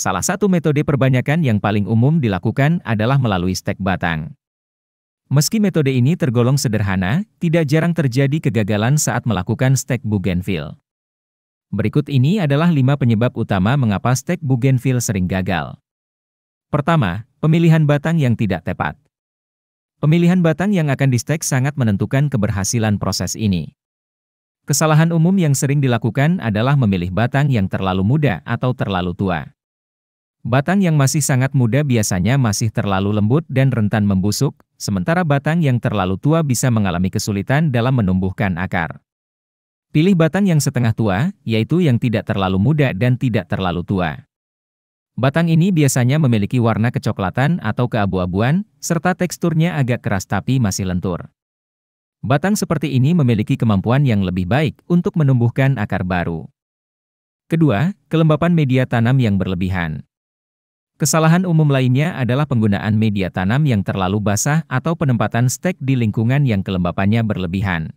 Salah satu metode perbanyakan yang paling umum dilakukan adalah melalui stek batang. Meski metode ini tergolong sederhana, tidak jarang terjadi kegagalan saat melakukan stek bougainville. Berikut ini adalah 5 penyebab utama mengapa stek bougainville sering gagal. Pertama, pemilihan batang yang tidak tepat. Pemilihan batang yang akan di-stek sangat menentukan keberhasilan proses ini. Kesalahan umum yang sering dilakukan adalah memilih batang yang terlalu muda atau terlalu tua. Batang yang masih sangat muda biasanya masih terlalu lembut dan rentan membusuk, sementara batang yang terlalu tua bisa mengalami kesulitan dalam menumbuhkan akar. Pilih batang yang setengah tua, yaitu yang tidak terlalu muda dan tidak terlalu tua. Batang ini biasanya memiliki warna kecoklatan atau keabu-abuan, serta teksturnya agak keras tapi masih lentur. Batang seperti ini memiliki kemampuan yang lebih baik untuk menumbuhkan akar baru. Kedua, kelembapan media tanam yang berlebihan. Kesalahan umum lainnya adalah penggunaan media tanam yang terlalu basah atau penempatan stek di lingkungan yang kelembapannya berlebihan.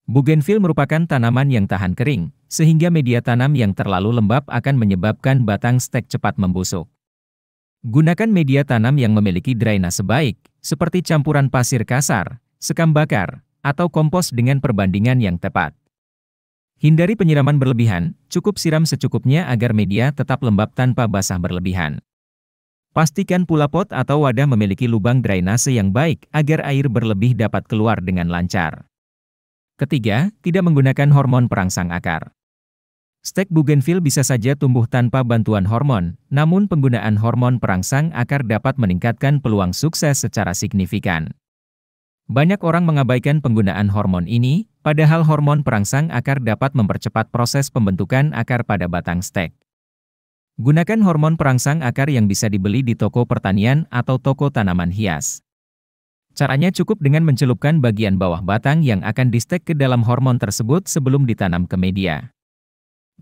Bougainville merupakan tanaman yang tahan kering, sehingga media tanam yang terlalu lembab akan menyebabkan batang stek cepat membusuk. Gunakan media tanam yang memiliki drainase baik, seperti campuran pasir kasar, sekam bakar, atau kompos dengan perbandingan yang tepat. Hindari penyiraman berlebihan, cukup siram secukupnya agar media tetap lembab tanpa basah berlebihan. Pastikan pula pot atau wadah memiliki lubang drainase yang baik agar air berlebih dapat keluar dengan lancar. Ketiga, tidak menggunakan hormon perangsang akar. Stek bougainville bisa saja tumbuh tanpa bantuan hormon, namun penggunaan hormon perangsang akar dapat meningkatkan peluang sukses secara signifikan. Banyak orang mengabaikan penggunaan hormon ini, padahal hormon perangsang akar dapat mempercepat proses pembentukan akar pada batang stek. Gunakan hormon perangsang akar yang bisa dibeli di toko pertanian atau toko tanaman hias. Caranya cukup dengan mencelupkan bagian bawah batang yang akan di-stek ke dalam hormon tersebut sebelum ditanam ke media.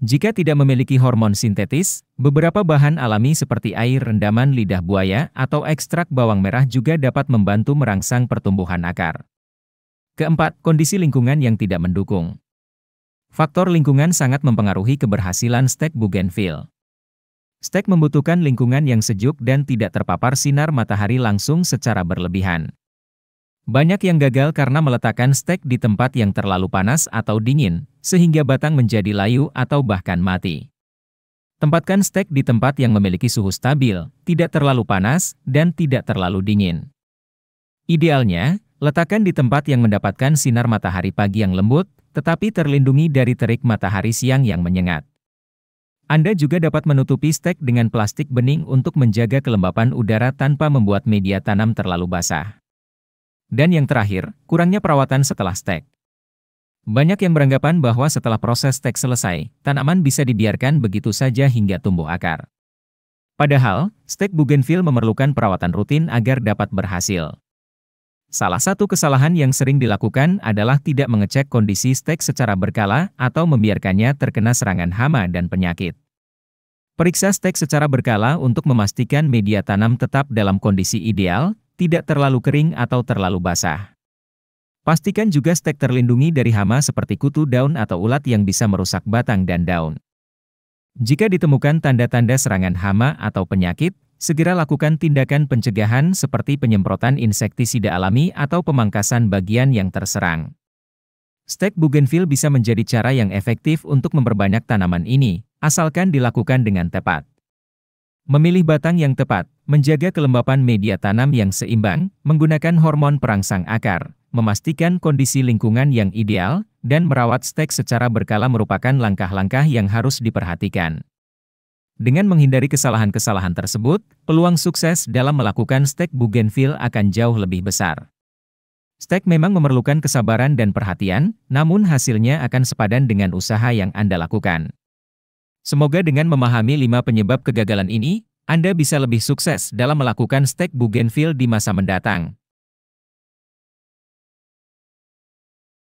Jika tidak memiliki hormon sintetis, beberapa bahan alami seperti air rendaman lidah buaya atau ekstrak bawang merah juga dapat membantu merangsang pertumbuhan akar. Keempat, kondisi lingkungan yang tidak mendukung. Faktor lingkungan sangat mempengaruhi keberhasilan stek bougainville. Stek membutuhkan lingkungan yang sejuk dan tidak terpapar sinar matahari langsung secara berlebihan. Banyak yang gagal karena meletakkan stek di tempat yang terlalu panas atau dingin, sehingga batang menjadi layu atau bahkan mati. Tempatkan stek di tempat yang memiliki suhu stabil, tidak terlalu panas, dan tidak terlalu dingin. Idealnya, letakkan di tempat yang mendapatkan sinar matahari pagi yang lembut, tetapi terlindungi dari terik matahari siang yang menyengat. Anda juga dapat menutupi stek dengan plastik bening untuk menjaga kelembapan udara tanpa membuat media tanam terlalu basah. Dan yang terakhir, kurangnya perawatan setelah stek. Banyak yang beranggapan bahwa setelah proses stek selesai, tanaman bisa dibiarkan begitu saja hingga tumbuh akar. Padahal, stek bougainville memerlukan perawatan rutin agar dapat berhasil. Salah satu kesalahan yang sering dilakukan adalah tidak mengecek kondisi stek secara berkala atau membiarkannya terkena serangan hama dan penyakit. Periksa stek secara berkala untuk memastikan media tanam tetap dalam kondisi ideal, tidak terlalu kering atau terlalu basah. Pastikan juga stek terlindungi dari hama seperti kutu daun atau ulat yang bisa merusak batang dan daun. Jika ditemukan tanda-tanda serangan hama atau penyakit, segera lakukan tindakan pencegahan seperti penyemprotan insektisida alami atau pemangkasan bagian yang terserang. Stek bougainville bisa menjadi cara yang efektif untuk memperbanyak tanaman ini, asalkan dilakukan dengan tepat. Memilih batang yang tepat, menjaga kelembapan media tanam yang seimbang, menggunakan hormon perangsang akar, memastikan kondisi lingkungan yang ideal, dan merawat stek secara berkala merupakan langkah-langkah yang harus diperhatikan. Dengan menghindari kesalahan-kesalahan tersebut, peluang sukses dalam melakukan stek bougainville akan jauh lebih besar. Stek memang memerlukan kesabaran dan perhatian, namun hasilnya akan sepadan dengan usaha yang Anda lakukan. Semoga dengan memahami 5 penyebab kegagalan ini, Anda bisa lebih sukses dalam melakukan stek bougainville di masa mendatang.